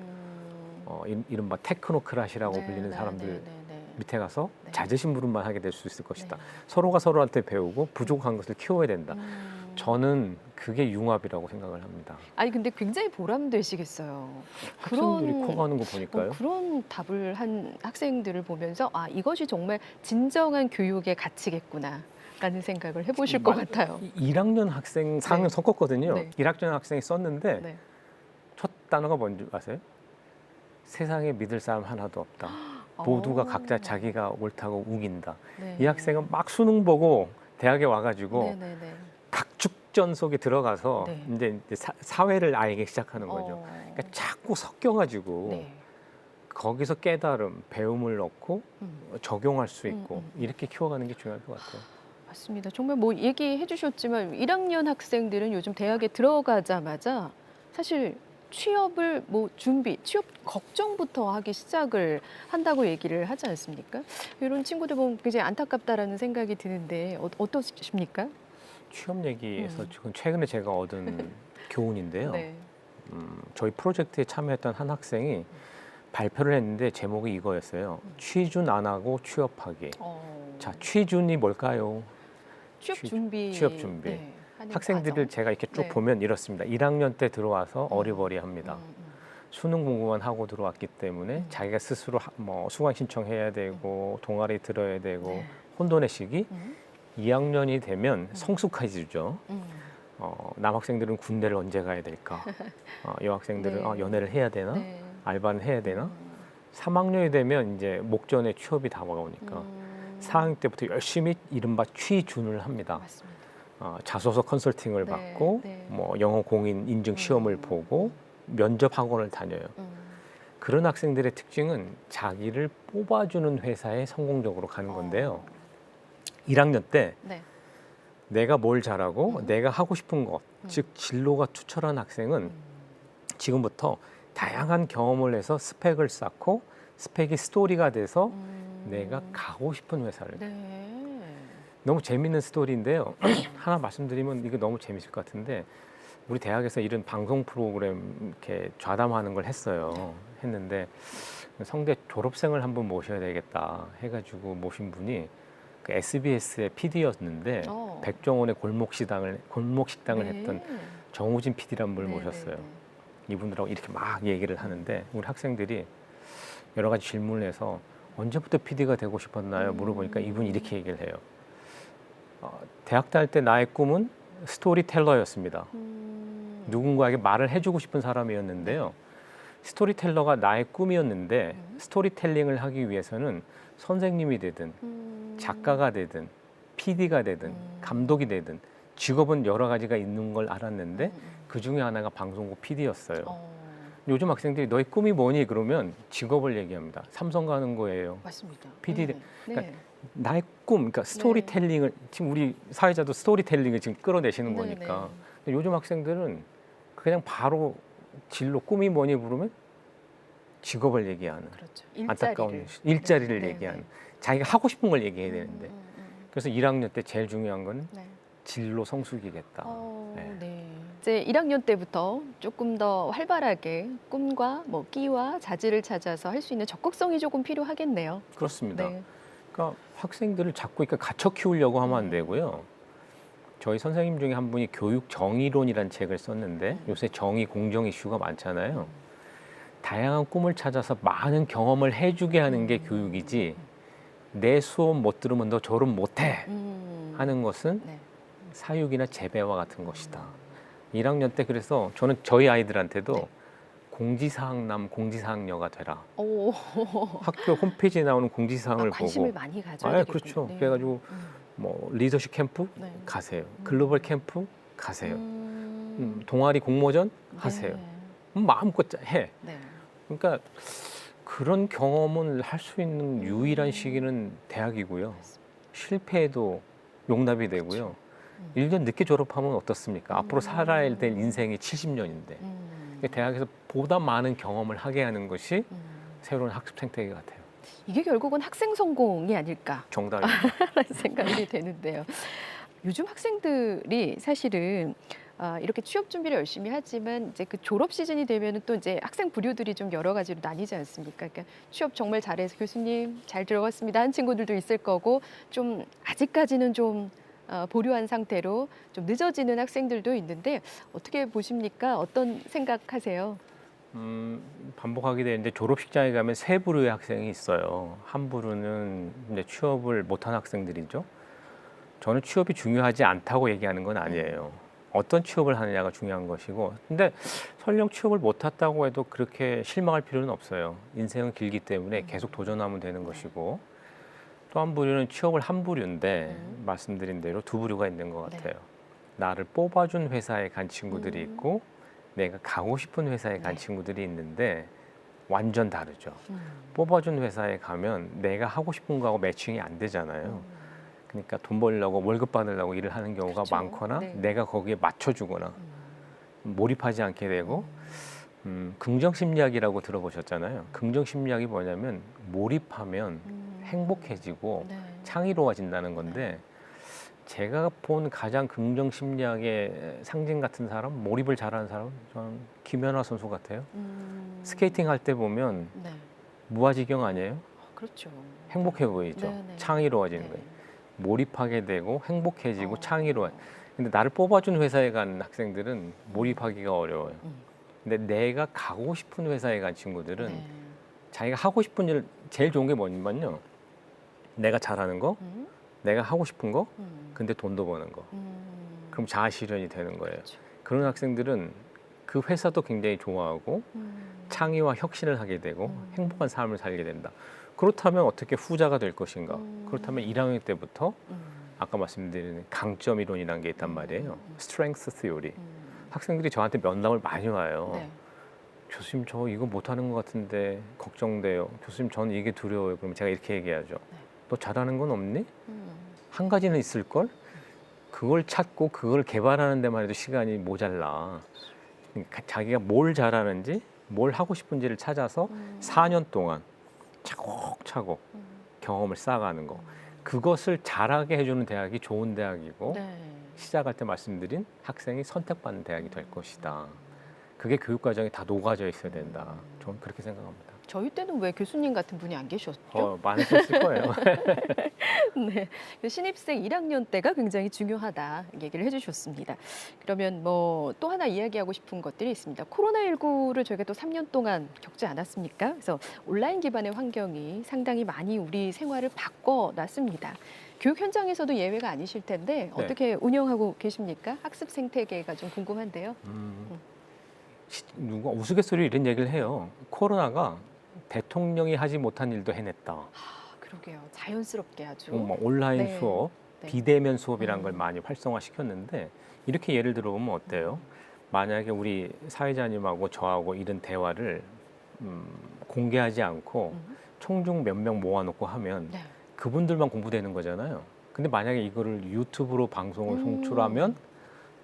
이른바 테크노크라시라고 네, 불리는 네, 사람들 네, 네, 네. 밑에 가서 네. 자존심부름만 하게 될 수 있을 것이다. 네. 서로가 서로한테 배우고 부족한 것을 키워야 된다. 저는 그게 융합이라고 생각을 합니다. 아니 근데 굉장히 보람되시겠어요. 학생들이 커가는 거 보니까요. 그런 답을 한 학생들을 보면서 아 이것이 정말 진정한 교육의 가치겠구나라는 생각을 해보실 것 같아요. 1학년 학생 상을 네. 섞었거든요. 네. 1학년 학생이 썼는데 네. 첫 단어가 뭔지 아세요? 세상에 믿을 사람 하나도 없다. 모두가 각자 자기가 옳다고 우긴다. 네. 이 학생은 막 수능 보고 대학에 와가지고 네, 네, 네. 각축전 속에 들어가서 네. 이제 사회를 알기 시작하는 거죠. 어. 그러니까 자꾸 섞여가지고 네. 거기서 깨달음, 배움을 얻고 적용할 수 있고 음. 이렇게 키워가는 게 중요할 것 같아요. 맞습니다. 정말 뭐 얘기해 주셨지만 1학년 학생들은 요즘 대학에 들어가자마자 사실 취업을 뭐 취업 걱정부터 하기 시작을 한다고 얘기를 하지 않습니까? 이런 친구들 보면 굉장히 안타깝다라는 생각이 드는데 어떠십니까? 취업 얘기에서 지금 최근에 제가 얻은 교훈인데요. 네. 저희 프로젝트에 참여했던 한 학생이 발표를 했는데 제목이 이거였어요. 취준 안 하고 취업하기. 자, 취준이 뭘까요? 취업 준비. 취업 준비. 네, 하는 학생들을 과정. 제가 이렇게 쭉 네. 보면 이렇습니다. 1학년 때 들어와서 어리버리합니다. 음. 수능 공부만 하고 들어왔기 때문에 자기가 스스로 뭐 수강 신청해야 되고 동아리 들어야 되고 네. 혼돈의 시기. 음. 2학년이 되면 성숙해지죠. 음. 남학생들은 군대를 언제 가야 될까? 여학생들은 네. 연애를 해야 되나? 네. 알바는 해야 되나? 3학년이 되면 이제 목전에 취업이 다가오니까 4학년 때부터 열심히 이른바 취준을 합니다. 맞습니다. 자소서 컨설팅을 네, 받고 네. 뭐 영어 공인 인증 시험을 보고 면접 학원을 다녀요. 그런 학생들의 특징은 자기를 뽑아주는 회사에 성공적으로 가는 건데요. 1학년 때 네. 내가 뭘 잘하고 내가 하고 싶은 것, 즉 진로가 투철한 학생은 지금부터 다양한 경험을 해서 스펙을 쌓고 스펙이 스토리가 돼서 내가 가고 싶은 회사를. 네. 너무 재밌는 스토리인데요. 하나 말씀드리면 이거 너무 재밌을 것 같은데 우리 대학에서 이런 방송 프로그램 이렇게 좌담하는 걸 했어요. 했는데 성대 졸업생을 한번 모셔야 되겠다 해가지고 모신 분이 그 SBS의 PD였는데 백종원의 골목식당을 네. 했던 정우진 PD라는 분을 네, 모셨어요. 네, 이분들하고 이렇게 막 얘기를 하는데 우리 학생들이 여러 가지 질문을 해서 언제부터 PD가 되고 싶었나요? 물어보니까 이분이 이렇게 얘기를 해요. 대학 다닐 때 나의 꿈은 스토리텔러였습니다. 누군가에게 말을 해주고 싶은 사람이었는데요. 스토리텔러가 나의 꿈이었는데 스토리텔링을 하기 위해서는 선생님이 되든 작가가 되든 PD가 되든 감독이 되든 직업은 여러 가지가 있는 걸 알았는데 그 중에 하나가 방송국 PD였어요. 요즘 학생들이 너의 꿈이 뭐니? 그러면 직업을 얘기합니다. 삼성 가는 거예요. 맞습니다. PD. 네. 그러니까 나의 꿈, 그러니까 스토리텔링을 지금 우리 사회자도 스토리텔링을 지금 끌어내시는 네, 거니까. 근데 요즘 학생들은 그냥 바로 진로 꿈이 뭐니 물으면 직업을 얘기하는 그렇죠. 안타까운 일자리를 네, 얘기하는 네. 자기가 하고 싶은 걸 얘기해야 되는데 그래서 1학년 때 제일 중요한 건 네. 진로 성숙이겠다. 네. 이제 1학년 때부터 조금 더 활발하게 꿈과 뭐 끼와 자질을 찾아서 할 수 있는 적극성이 조금 필요하겠네요. 그렇습니다. 네. 그러니까 학생들을 자꾸 이렇게 갇혀 키우려고 하면 안 되고요. 저희 선생님 중에 한 분이 교육 정의론이라는 책을 썼는데 요새 정의 공정 이슈가 많잖아요. 다양한 꿈을 찾아서 많은 경험을 해주게 하는 게 교육이지 내 수업 못 들으면 너 졸업 못해 하는 것은 네. 사육이나 재배와 같은 것이다. 1학년 때 그래서 저는 저희 아이들한테도 네. 공지사항남, 공지사항녀가 되라. 오. 학교 홈페이지에 나오는 공지사항을 관심을 보고 많이 가져야 되겠군요. 그렇죠. 네. 그래가지고 뭐 리더십 캠프 네. 가세요. 글로벌 캠프 가세요. 음. 동아리 공모전 네. 하세요. 마음껏 해. 네. 그러니까 그런 경험을 할 수 있는 유일한 시기는 대학이고요. 실패해도 용납이 되고요. 1년 늦게 졸업하면 어떻습니까? 앞으로 살아야 될 인생이 70년인데. 대학에서 보다 많은 경험을 하게 하는 것이 새로운 학습 생태계 같아요. 이게 결국은 학생 성공이 아닐까 정답입니다. 라는 생각이 되는데요. 요즘 학생들이 사실은 이렇게 취업 준비를 열심히 하지만 이제 그 졸업 시즌이 되면은 또 이제 학생 부류들이 좀 여러 가지로 나뉘지 않습니까? 그러니까 취업 정말 잘해서 교수님 잘 들어갔습니다 한 친구들도 있을 거고 좀 아직까지는 좀 보류한 상태로 좀 늦어지는 학생들도 있는데 어떻게 보십니까? 어떤 생각하세요? 반복하게 되는데 졸업식장에 가면 세 부류의 학생이 있어요. 한 부류는 이제 취업을 못한 학생들이죠. 저는 취업이 중요하지 않다고 얘기하는 건 아니에요. 어떤 취업을 하느냐가 중요한 것이고, 근데 설령 취업을 못했다고 해도 그렇게 실망할 필요는 없어요. 인생은 길기 때문에 계속 도전하면 되는 것이고, 또 한 부류는 취업을 한 부류인데 말씀드린 대로 두 부류가 있는 것 같아요. 나를 뽑아준 회사에 간 친구들이 있고 내가 가고 싶은 회사에 간 친구들이 있는데 완전 다르죠. 뽑아준 회사에 가면 내가 하고 싶은 거하고 매칭이 안 되잖아요. 그러니까 돈 벌려고 월급 받으려고 일을 하는 경우가 그렇죠. 많거나 네. 내가 거기에 맞춰주거나 몰입하지 않게 되고 긍정심리학이라고 들어보셨잖아요. 긍정심리학이 뭐냐면 몰입하면 행복해지고 네. 창의로워진다는 건데 제가 본 가장 긍정심리학의 상징 같은 사람, 몰입을 잘하는 사람은 저는 김연아 선수 같아요. 스케이팅 할 때 보면 네. 무아지경 아니에요? 그렇죠. 행복해 보이죠. 네, 네. 창의로워지는 네. 거예요. 몰입하게 되고 행복해지고 어. 창의로워. 근데 나를 뽑아준 회사에 간 학생들은 몰입하기가 어려워요. 근데 내가 가고 싶은 회사에 간 친구들은 네. 자기가 하고 싶은 일 제일 좋은 게 뭐냐면요. 내가 잘하는 거, 내가 하고 싶은 거, 근데 돈도 버는 거. 그럼 자아 실현이 되는 거예요. 그렇죠. 그런 학생들은 그 회사도 굉장히 좋아하고 창의와 혁신을 하게 되고 행복한 삶을 살게 된다. 그렇다면 어떻게 후자가 될 것인가? 그렇다면 1학년 때부터 아까 말씀드린 강점 이론이라는 게 있단 말이에요. 스트렝스 티오리. 학생들이 저한테 면담을 많이 와요. 네. 교수님 저 이거 못하는 것 같은데 걱정돼요. 교수님 저는 이게 두려워요. 그럼 제가 이렇게 얘기하죠. 너 잘하는 건 없니? 한 가지는 있을 걸. 그걸 찾고 그걸 개발하는 데만 해도 시간이 모자라. 그러니까 자기가 뭘 잘하는지 뭘 하고 싶은지를 찾아서 4년 동안 차곡차곡 경험을 쌓아가는 거. 그것을 잘하게 해주는 대학이 좋은 대학이고 네. 시작할 때 말씀드린 학생이 선택받는 대학이 될 것이다. 그게 교육 과정에 다 녹아져 있어야 된다. 저는 그렇게 생각합니다. 저희 때는 왜 교수님 같은 분이 안 계셨죠? 많으셨을 거예요. 네. 그 신입생 1학년 때가 굉장히 중요하다 얘기를 해주셨습니다. 그러면 뭐 또 하나 이야기하고 싶은 것들이 있습니다. 코로나19를 저희가 또 3년 동안 겪지 않았습니까? 그래서 온라인 기반의 환경이 상당히 많이 우리 생활을 바꿔놨습니다. 교육 현장에서도 예외가 아니실 텐데 어떻게 운영하고 계십니까? 학습 생태계가 좀 궁금한데요. 누가 우스갯소리 이런 얘기를 해요. 코로나가 대통령이 하지 못한 일도 해냈다. 그러게요. 자연스럽게 아주. 뭐 온라인 네. 수업, 네. 비대면 수업이란 걸 많이 활성화시켰는데 이렇게 예를 들어보면 어때요? 만약에 우리 사회자님하고 저하고 이런 대화를 공개하지 않고 총중 몇 명 모아놓고 하면 네. 그분들만 공부되는 거잖아요. 근데 만약에 이거를 유튜브로 방송을 송출하면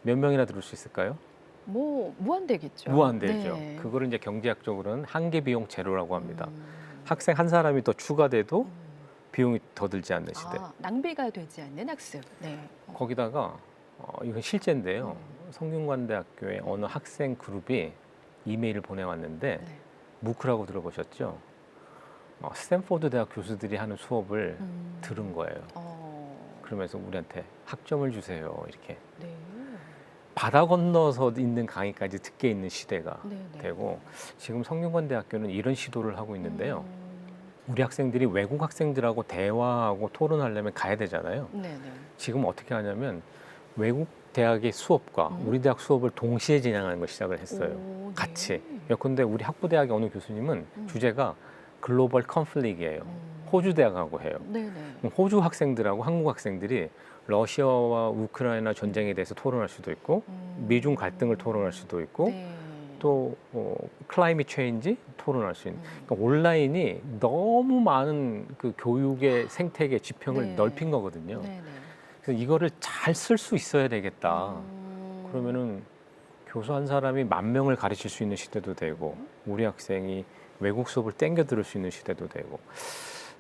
몇 명이나 들을 수 있을까요? 뭐 무한대겠죠. 무한대죠. 네. 그거를 이제 경제학적으로는 한계 비용 제로라고 합니다. 학생 한 사람이 더 추가돼도 비용이 더 들지 않는 시대. 낭비가 되지 않는 학습. 네. 거기다가 이건 실제인데요. 성균관대학교의 어느 학생 그룹이 이메일을 보내왔는데 네. 무크라고 들어보셨죠? 스탠포드 대학 교수들이 하는 수업을 들은 거예요. 그러면서 우리한테 학점을 주세요. 이렇게 네. 바다 건너서 있는 강의까지 듣게 있는 시대가 네, 네. 되고 지금 성균관대학교는 이런 시도를 하고 있는데요. 음. 우리 학생들이 외국 학생들하고 대화하고 토론하려면 가야 되잖아요. 네, 네. 지금 어떻게 하냐면 외국 대학의 수업과 우리 대학 수업을 동시에 진행하는 걸 시작을 했어요. 오, 네. 같이. 예컨대 우리 학부대학의 어느 교수님은 주제가 글로벌 컨플릭이에요. 호주 대학하고 해요. 네, 네. 그럼 호주 학생들하고 한국 학생들이 러시아와 우크라이나 전쟁에 대해서 토론할 수도 있고 미중 갈등을 토론할 수도 있고 네. 또 클라이밋 체인지 토론할 수 있는 그러니까 온라인이 너무 많은 그 교육의 생태계 지평을 네. 넓힌 거거든요. 네, 네. 그래서 이거를 잘 쓸 수 있어야 되겠다. 음. 그러면은 교수 한 사람이 10,000명을 가르칠 수 있는 시대도 되고 우리 학생이 외국 수업을 땡겨 들을 수 있는 시대도 되고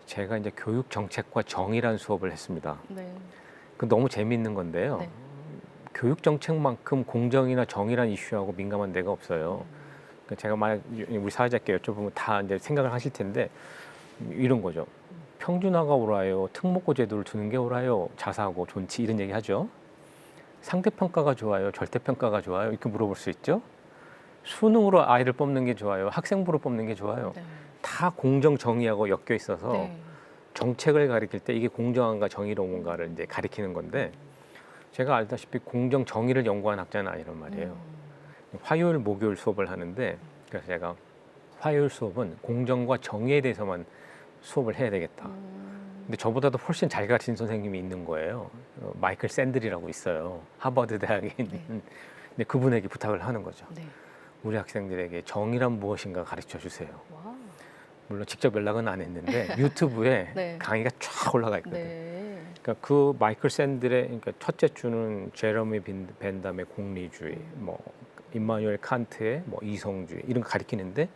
제가 이제 교육 정책과 정의란 수업을 했습니다. 네. 그 너무 재미있는 건데요. 네. 교육 정책만큼 공정이나 정의란 이슈하고 민감한 데가 없어요. 그러니까 제가 만약 우리 사회자께 여쭤보면 다 이제 생각을 하실 텐데 이런 거죠. 평준화가 옳아요. 특목고 제도를 두는 게 옳아요. 자사고 존치 이런 얘기 하죠. 상대평가가 좋아요. 절대평가가 좋아요. 이렇게 물어볼 수 있죠. 수능으로 아이를 뽑는 게 좋아요. 학생부로 뽑는 게 좋아요. 네. 다 공정 정의하고 엮여 있어서 네. 정책을 가리킬 때 이게 공정한가 정의로운가를 이제 가리키는 건데 제가 알다시피 공정 정의를 연구한 학자는 아니란 말이에요. 화요일 목요일 수업을 하는데 그래서 제가 화요일 수업은 공정과 정의에 대해서만 수업을 해야 되겠다. 근데 저보다도 훨씬 잘 가르친 선생님이 있는 거예요. 마이클 샌들이라고 있어요. 하버드 대학에 있는. 근데 그분에게 부탁을 하는 거죠. 네. 우리 학생들에게 정의란 무엇인가 가르쳐 주세요. 와. 물론 직접 연락은 안 했는데 유튜브에 네. 강의가 쫙 올라가 있거든요. 네. 그러니까 그 마이클 샌들의 그러니까 첫째 주는 제러미 벤담의 공리주의, 뭐 임마누엘 칸트의 뭐 이성주의 이런 거 가리키는데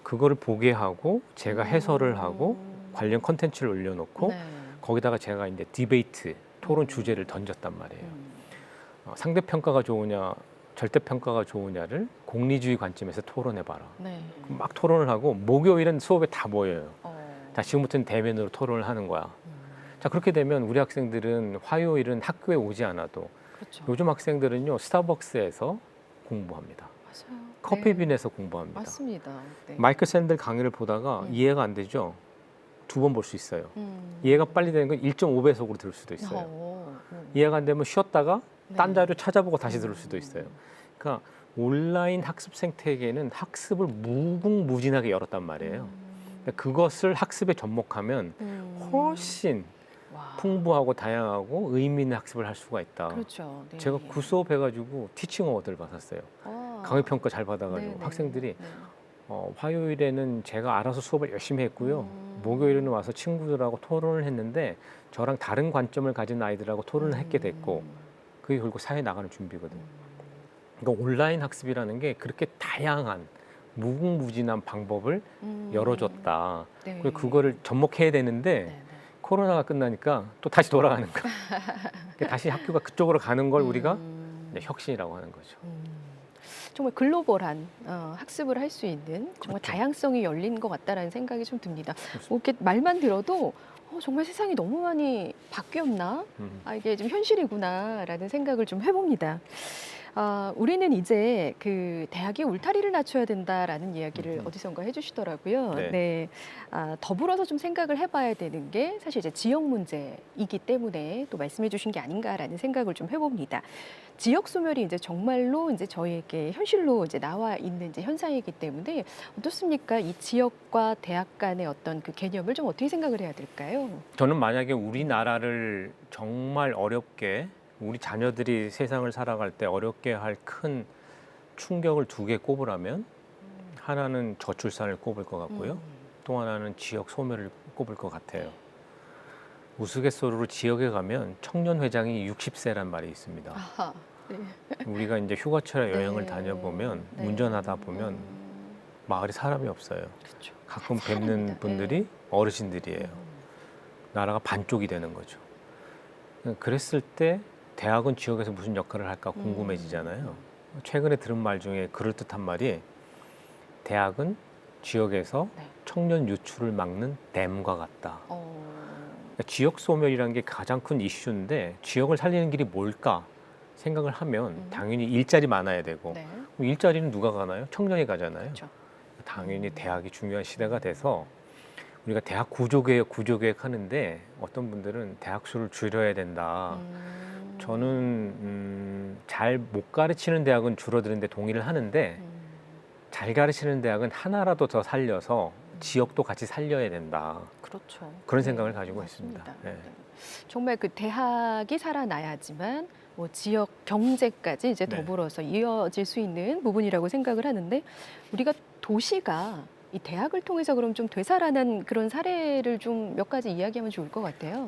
그거를 보게 하고 제가 해설을 하고 관련 컨텐츠를 올려놓고 네. 거기다가 제가 이제 디베이트 토론 주제를 던졌단 말이에요. 상대 평가가 좋으냐 절대 평가가 좋으냐를 공리주의 관점에서 토론해봐라. 네. 막 토론을 하고 목요일은 수업에 다 모여요. 어. 자 지금부터는 대면으로 토론을 하는 거야. 자 그렇게 되면 우리 학생들은 화요일은 학교에 오지 않아도 그렇죠. 요즘 학생들은요 스타벅스에서 공부합니다. 맞아요. 커피빈에서 공부합니다. 맞습니다. 네. 마이클 샌들 강의를 보다가 이해가 안 되죠. 2번 볼 수 있어요. 음. 이해가 빨리 되는 건 1.5배속으로 들을 수도 있어요. 이해가 안 되면 쉬었다가 네. 딴 자료 찾아보고 다시 들을 수도 있어요. 그러니까 온라인 학습 생태계는 학습을 무궁무진하게 열었단 말이에요. 그러니까 그것을 학습에 접목하면 훨씬 와. 풍부하고 다양하고 의미 있는 학습을 할 수가 있다. 그렇죠. 네. 제가 그 수업 해가지고 티칭 어워드를 받았어요. 아. 강의 평가 잘 받아가지고 네, 네. 학생들이 네. 화요일에는 제가 알아서 수업을 열심히 했고요. 목요일에는 와서 친구들하고 토론을 했는데 저랑 다른 관점을 가진 아이들하고 토론을 했게 됐고 그게 결국 사회에 나가는 준비거든요. 그러니까 온라인 학습이라는 게 그렇게 다양한 무궁무진한 방법을 열어줬다. 네. 그리고 그거를 접목해야 되는데 네, 네. 코로나가 끝나니까 또 다시 돌아가는 거. 그러니까 다시 학교가 그쪽으로 가는 걸 우리가 이제 혁신이라고 하는 거죠. 정말 글로벌한 학습을 할 수 있는 정말 그렇죠. 다양성이 열린 것 같다라는 생각이 좀 듭니다. 뭐 이렇게 말만 들어도 정말 세상이 너무 많이 바뀌었나? 이게 좀 현실이구나라는 생각을 좀 해봅니다. 우리는 이제 그 대학이 울타리를 낮춰야 된다라는 이야기를 어디선가 해주시더라고요. 네. 네. 더불어서 좀 생각을 해봐야 되는 게 사실 이제 지역 문제이기 때문에 또 말씀해주신 게 아닌가라는 생각을 좀 해봅니다. 지역 소멸이 이제 정말로 이제 저희에게 현실로 이제 나와 있는 이제 현상이기 때문에 어떻습니까? 이 지역과 대학 간의 어떤 그 개념을 좀 어떻게 생각을 해야 될까요? 저는 만약에 우리나라를 정말 어렵게 우리 자녀들이 세상을 살아갈 때 어렵게 할 큰 충격을 2개 꼽으라면 하나는 저출산을 꼽을 것 같고요. 또 하나는 지역 소멸을 꼽을 것 같아요. 우스갯소리로 지역에 가면 청년 회장이 60세란 말이 있습니다. 아하, 네. 우리가 이제 휴가철에 여행을 네. 다녀보면 네. 운전하다 보면 마을에 사람이 없어요. 그렇죠. 가끔 사람입니다. 뵙는 분들이 어르신들이에요. 나라가 반쪽이 되는 거죠. 그랬을 때 대학은 지역에서 무슨 역할을 할까 궁금해지잖아요. 최근에 들은 말 중에 그럴듯한 말이 대학은 지역에서 네. 청년 유출을 막는 댐과 같다. 어. 그러니까 지역 소멸이라는 게 가장 큰 이슈인데 지역을 살리는 길이 뭘까 생각을 하면 당연히 일자리 많아야 되고 네. 그럼 일자리는 누가 가나요? 청년이 가잖아요. 그렇죠. 당연히 대학이 중요한 시대가 돼서 우리가 대학 구조개혁 하는데 어떤 분들은 대학 수를 줄여야 된다. 저는 잘 못 가르치는 대학은 줄어드는데 동의를 하는데 잘 가르치는 대학은 하나라도 더 살려서 지역도 같이 살려야 된다. 그렇죠. 그런 네, 생각을 가지고 맞습니다. 있습니다. 네. 네. 정말 그 대학이 살아나야지만 뭐 지역 경제까지 이제 네. 더불어서 이어질 수 있는 부분이라고 생각을 하는데 우리가 도시가 이 대학을 통해서 그럼 좀 되살아난 그런 사례를 좀 몇 가지 이야기하면 좋을 것 같아요.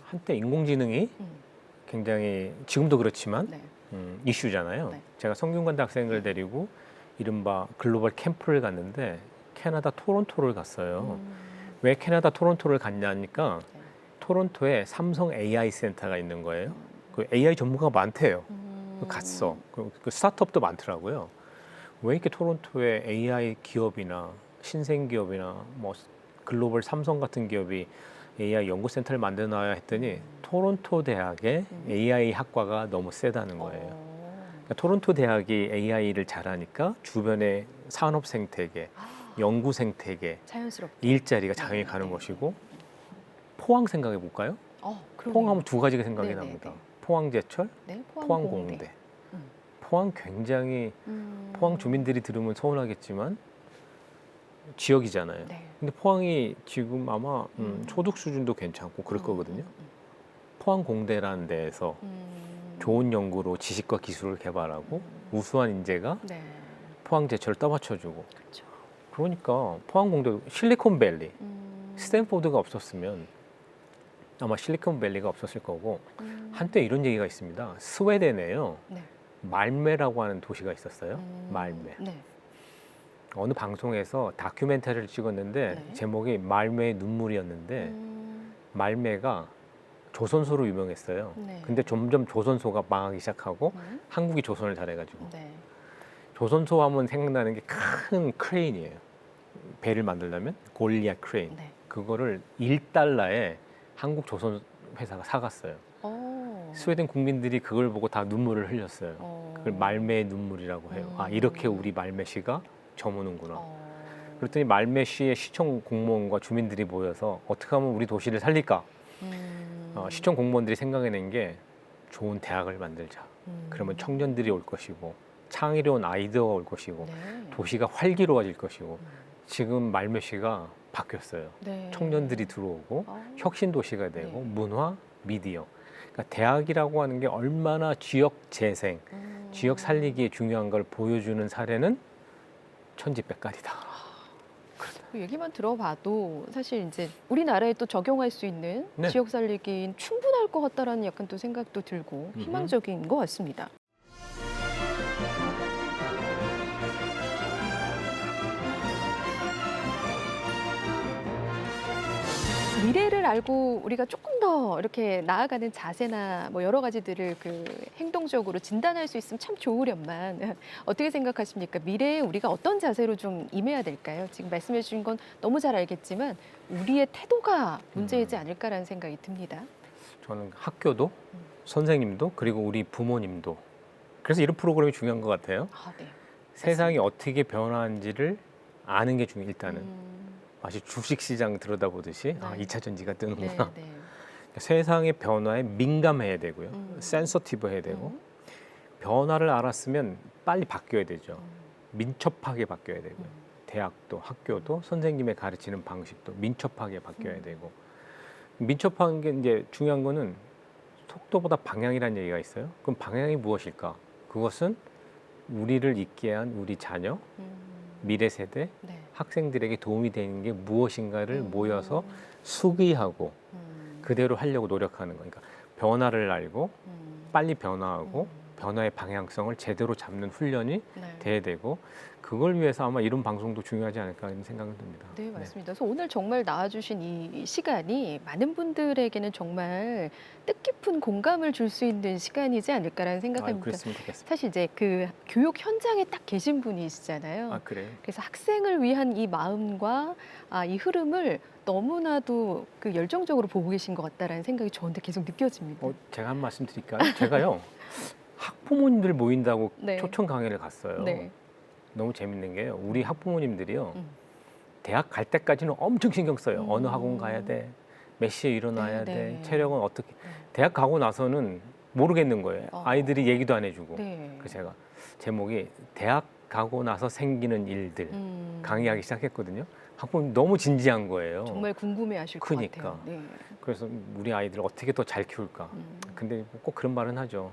한때 인공지능이 굉장히 지금도 그렇지만 네. 이슈잖아요. 네. 제가 성균관대 학생을 데리고 이른바 글로벌 캠프를 갔는데 캐나다 토론토를 갔어요. 왜 캐나다 토론토를 갔냐니까 네. 토론토에 삼성 AI 센터가 있는 거예요. 그 AI 전문가가 많대요. 갔어. 그 스타트업도 많더라고요. 왜 이렇게 토론토에 AI 기업이나 신생 기업이나 뭐 글로벌 삼성 같은 기업이 AI 연구센터를 만드나요 했더니 토론토 대학의 AI 학과가 너무 세다는 거예요. 그러니까 토론토 대학이 AI를 잘하니까 주변의 산업 생태계, 연구 생태계, 자연스럽게 일자리가 당연히 가는 것이고 포항 생각해 볼까요? 그러네요. 포항하면 두 가지가 생각이 네네네. 납니다. 포항제철, 네, 포항공대. 포항 굉장히 포항 주민들이 들으면 서운하겠지만 지역이잖아요. 네. 근데 포항이 지금 아마 소득 수준도 괜찮고 그럴 거거든요. 포항공대라는 데에서 좋은 연구로 지식과 기술을 개발하고 우수한 인재가 네. 포항제철을 떠받쳐주고 그렇죠. 그러니까 포항공대 실리콘밸리 스탠포드가 없었으면 아마 실리콘밸리가 없었을 거고 한때 이런 얘기가 있습니다. 스웨덴에요. 네. 말메라고 하는 도시가 있었어요. 말메. 네. 어느 방송에서 다큐멘터리를 찍었는데 네. 제목이 말메의 눈물이었는데 말메가 조선소로 유명했어요. 네. 근데 점점 조선소가 망하기 시작하고 한국이 조선을 잘해가지고 네. 조선소 하면 생각나는 게 큰 크레인이에요. 배를 만들려면 골리앗 크레인. 네. 그거를 1달러에 한국 조선 회사가 사갔어요. 스웨덴 국민들이 그걸 보고 다 눈물을 흘렸어요. 그걸 말메의 눈물이라고 해요. 아, 이렇게 우리 말메시가 저무는구나. 그랬더니 말메시의 시청 공무원과 주민들이 모여서 어떻게 하면 우리 도시를 살릴까? 시청 공무원들이 생각해낸 게 좋은 대학을 만들자. 그러면 청년들이 올 것이고 창의로운 아이디어가 올 것이고 네. 도시가 활기로워질 것이고 지금 말메시가 바뀌었어요. 네. 청년들이 들어오고 혁신 도시가 되고 네. 문화, 미디어. 그러니까 대학이라고 하는 게 얼마나 지역 재생, 지역 살리기에 중요한 걸 보여주는 사례는 천지백갈이다. 그 얘기만 들어봐도 사실 이제 우리나라에 또 적용할 수 있는 네. 지역 살리기는 충분할 것 같다라는 약간 또 생각도 들고 희망적인 것 같습니다. 미래를 알고 우리가 조금 더 이렇게 나아가는 자세나 뭐 여러 가지들을 그 행동적으로 진단할 수 있으면 참 좋으련만 어떻게 생각하십니까? 미래에 우리가 어떤 자세로 좀 임해야 될까요? 지금 말씀해 주신 건 너무 잘 알겠지만 우리의 태도가 문제이지 않을까라는 생각이 듭니다. 저는 학교도 선생님도 그리고 우리 부모님도 그래서 이런 프로그램이 중요한 것 같아요. 네. 세상이 어떻게 변화하는지를 아는 게 중요해요. 일단은 마치 주식시장 들여다보듯이 아, 네. 2차 전지가 뜨는구나. 네, 네. 세상의 변화에 민감해야 되고요. 센서티브해야 되고 변화를 알았으면 빨리 바뀌어야 되죠. 민첩하게 바뀌어야 되고요. 대학도 학교도 선생님의 가르치는 방식도 민첩하게 바뀌어야 되고 민첩한 게 이제 중요한 거는 속도보다 방향이라는 얘기가 있어요. 그럼 방향이 무엇일까? 그것은 우리를 있게 한 우리 자녀, 미래 세대, 네. 학생들에게 도움이 되는 게 무엇인가를 모여서 수기하고 그대로 하려고 노력하는 거니까 변화를 알고 빨리 변화하고 변화의 방향성을 제대로 잡는 훈련이 네. 돼야 되고 그걸 위해서 아마 이런 방송도 중요하지 않을까 하는 생각은 듭니다. 네, 맞습니다. 그래서 오늘 정말 나와주신 이 시간이 많은 분들에게는 정말 뜻깊은 공감을 줄 수 있는 시간이지 않을까라는 아, 생각합니다. 그랬으면 좋겠습니다. 사실 이제 그 교육 현장에 딱 계신 분이시잖아요. 아, 그래요? 그래서 학생을 위한 이 마음과 이 흐름을 너무나도 그 열정적으로 보고 계신 것 같다라는 생각이 저한테 계속 느껴집니다. 제가 한 말씀 드릴까요? 제가요 학부모님들 모인다고 네. 초청 강의를 갔어요. 네. 너무 재밌는 게요. 우리 학부모님들이요. 음. 대학 갈 때까지는 엄청 신경 써요. 어느 음. 학원 가야 돼. 몇 시에 일어나야 네, 돼. 네. 체력은 어떻게. 네. 대학 가고 나서는 모르겠는 거예요. 아이들이 얘기도 안 해주고. 네. 그래서 제가 제목이 대학 가고 나서 생기는 일들 강의하기 시작했거든요. 학부모님 너무 진지한 거예요. 정말 궁금해하실 것 그러니까. 같아요. 네. 그래서 우리 아이들 어떻게 더 잘 키울까. 근데 꼭 그런 말은 하죠.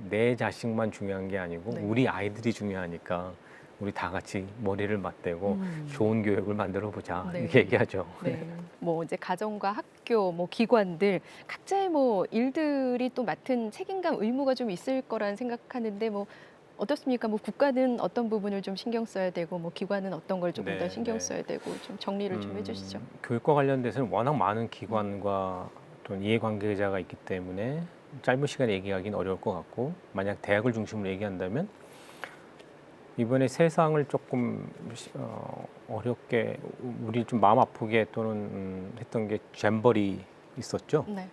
내 자식만 중요한 게 아니고 네. 우리 아이들이 중요하니까 우리 다 같이 머리를 맞대고 좋은 교육을 만들어 보자 네. 이렇게 얘기하죠. 네. 뭐 이제 가정과 학교, 뭐 기관들 각자의 뭐 일들이 또 맡은 책임감, 의무가 좀 있을 거란 생각하는데 뭐 어떻습니까? 뭐 국가는 어떤 부분을 좀 신경 써야 되고 뭐 기관은 어떤 걸 조금 네, 더 신경 네. 써야 되고 좀 정리를 좀 해주시죠. 교육과 관련돼서는 워낙 많은 기관과 또는 이해관계자가 있기 때문에 짧은 시간에 얘기하기는 어려울 것 같고 만약 대학을 중심으로 얘기한다면 이번에 세상을 조금 어렵게 우리 좀 마음 아프게 또는 했던 게 잼버리 있었죠. 네.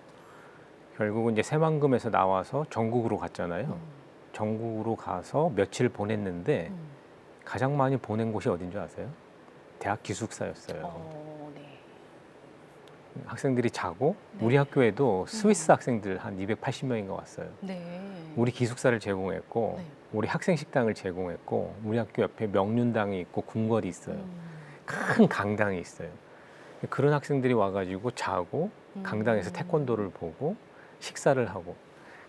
결국은 이제 새만금에서 나와서 전국으로 갔잖아요. 전국으로 가서 며칠 보냈는데 가장 많이 보낸 곳이 어딘 줄 아세요? 대학 기숙사였어요. 네. 학생들이 자고 네. 우리 학교에도 스위스 학생들 한 280명인가 왔어요. 네. 우리 기숙사를 제공했고 네. 우리 학생 식당을 제공했고 우리 학교 옆에 명륜당이 있고 궁궐이 있어요. 큰 강당이 있어요. 그런 학생들이 와가지고 자고 강당에서 태권도를 보고 식사를 하고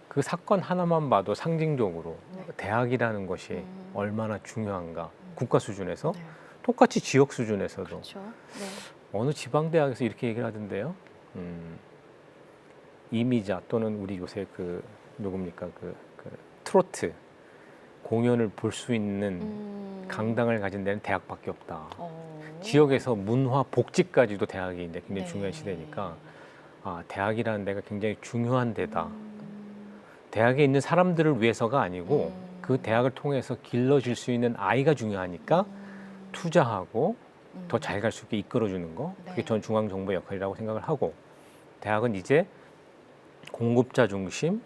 그 사건 하나만 봐도 상징적으로 네. 대학이라는 것이 얼마나 중요한가 국가 수준에서 네. 똑같이 지역 수준에서도 그렇죠. 네. 어느 지방 대학에서 이렇게 얘기를 하던데요. 이미자 또는 우리 요새 그 누굽니까 그 트로트 공연을 볼 수 있는 강당을 가진 데는 대학밖에 없다. 지역에서 문화 복지까지도 대학이 이제 굉장히 네. 중요한 시대니까 대학이라는 데가 굉장히 중요한 데다. 대학에 있는 사람들을 위해서가 아니고 그 대학을 통해서 길러질 수 있는 아이가 중요하니까 투자하고 더 잘 갈 수 있게 이끌어주는 거 그게 네. 전 중앙정부의 역할이라고 생각을 하고 대학은 이제 공급자 중심,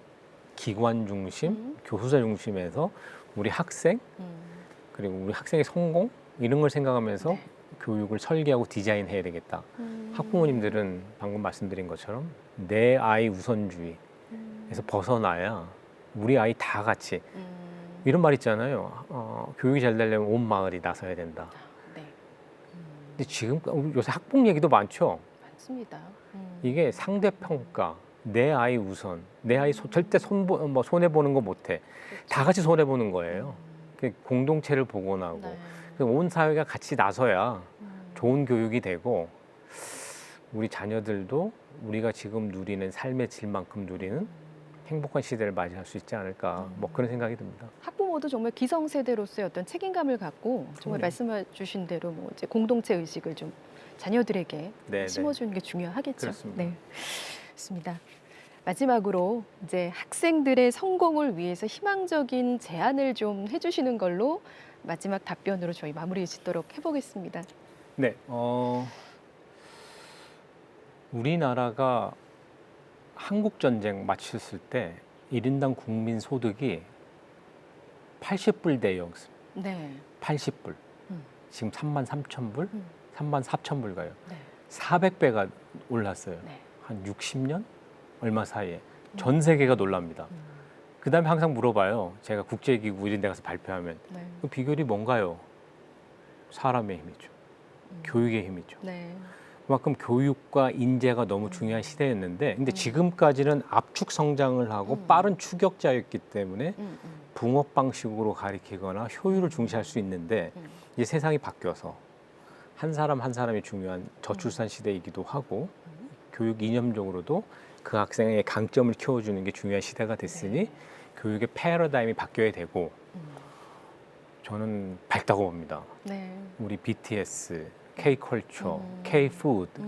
기관 중심, 교수자 중심에서 우리 학생 그리고 우리 학생의 성공 이런 걸 생각하면서 네. 교육을 설계하고 디자인해야 되겠다. 학부모님들은 방금 말씀드린 것처럼 내 아이 우선주의에서 벗어나야 우리 아이 다 같이 이런 말 있잖아요. 교육이 잘 되려면 온 마을이 나서야 된다. 네. 근데 지금 요새 학폭 얘기도 많죠. 맞습니다. 이게 상대평가, 내 아이 우선, 내 아이 절대 손해 보는 거 못해. 다 같이 손해 보는 거예요. 공동체를 복원하고 네. 온 사회가 같이 나서야 좋은 교육이 되고 우리 자녀들도 우리가 지금 누리는 삶의 질만큼 누리는 행복한 시대를 맞이할 수 있지 않을까 뭐 그런 생각이 듭니다. 학부모도 정말 기성세대로서의 어떤 책임감을 갖고 정말 그럼요. 말씀해 주신 대로 뭐 이제 공동체 의식을 좀 자녀들에게 네, 심어주는 게 중요하겠죠. 그렇습니다. 네, 좋습니다. 마지막으로 이제 학생들의 성공을 위해서 희망적인 제안을 좀 해주시는 걸로 마지막 답변으로 저희 마무리 짓도록 해보겠습니다. 네, 우리나라가 한국 전쟁 마쳤을 때 1인당 국민 소득이 80불대였습니다. 네, 80불. 음. 지금 33,000불, 음. 34,000불 가요. 네, 400배가 올랐어요. 네. 한 60년 얼마 사이에 전 세계가 놀랍니다. 그다음에 항상 물어봐요. 제가 국제기구 이런 데 가서 발표하면 네. 그 비결이 뭔가요? 사람의 힘이죠. 교육의 힘이죠. 네. 그만큼 교육과 인재가 너무 중요한 시대였는데 근데 지금까지는 압축 성장을 하고 빠른 추격자였기 때문에 붕업 방식으로 가리키거나 효율을 중시할 수 있는데 이제 세상이 바뀌어서 한 사람 한 사람이 중요한 저출산 시대이기도 하고 교육 이념적으로도 그 학생의 강점을 키워주는 게 중요한 시대가 됐으니 교육의 패러다임이 바뀌어야 되고 저는 밝다고 봅니다. 네. 우리 BTS, K-컬처, K-푸드,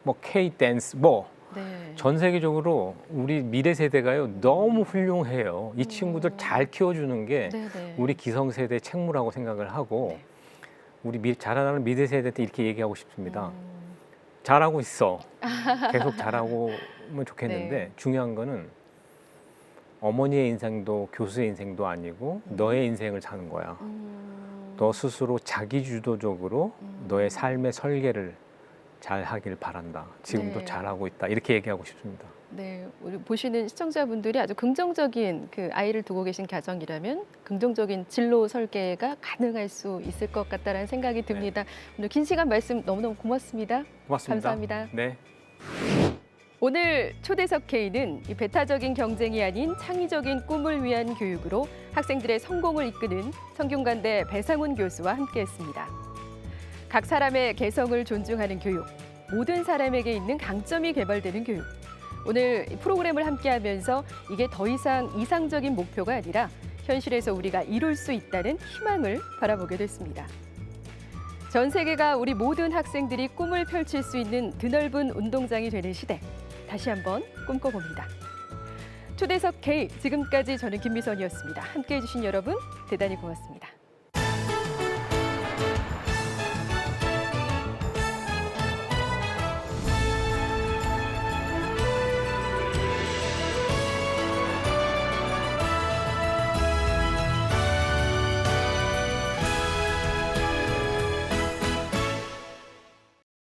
뭐 K-댄스, 뭐 네. 전 세계적으로 우리 미래 세대가요 너무 훌륭해요. 이 친구들 잘 키워주는 게 네네. 우리 기성세대의 책무라고 생각을 하고 네. 우리 자라나는 미래 세대한테 이렇게 얘기하고 싶습니다. 잘하고 있어. 계속 잘하고면 좋겠는데 네. 중요한 거는 어머니의 인생도 교수의 인생도 아니고 너의 인생을 사는 거야. 너 스스로 자기주도적으로 너의 삶의 설계를 잘 하길 바란다. 지금도 네. 잘하고 있다. 이렇게 얘기하고 싶습니다. 네, 우리 보시는 시청자분들이 아주 긍정적인 그 아이를 두고 계신 가정이라면 긍정적인 진로 설계가 가능할 수 있을 것 같다라는 생각이 듭니다. 오늘 긴 시간 말씀 너무너무 고맙습니다. 고맙습니다. 감사합니다. 네. 오늘 초대석 K는 이 배타적인 경쟁이 아닌 창의적인 꿈을 위한 교육으로 학생들의 성공을 이끄는 성균관대 배상훈 교수와 함께했습니다. 각 사람의 개성을 존중하는 교육, 모든 사람에게 있는 강점이 개발되는 교육. 오늘 이 프로그램을 함께하면서 이게 더 이상 이상적인 목표가 아니라 현실에서 우리가 이룰 수 있다는 희망을 바라보게 됐습니다. 전 세계가 우리 모든 학생들이 꿈을 펼칠 수 있는 드넓은 운동장이 되는 시대. 다시 한번 꿈꿔봅니다. 초대석 K, 지금까지 저는 김미선이었습니다. 함께해 주신 여러분 대단히 고맙습니다.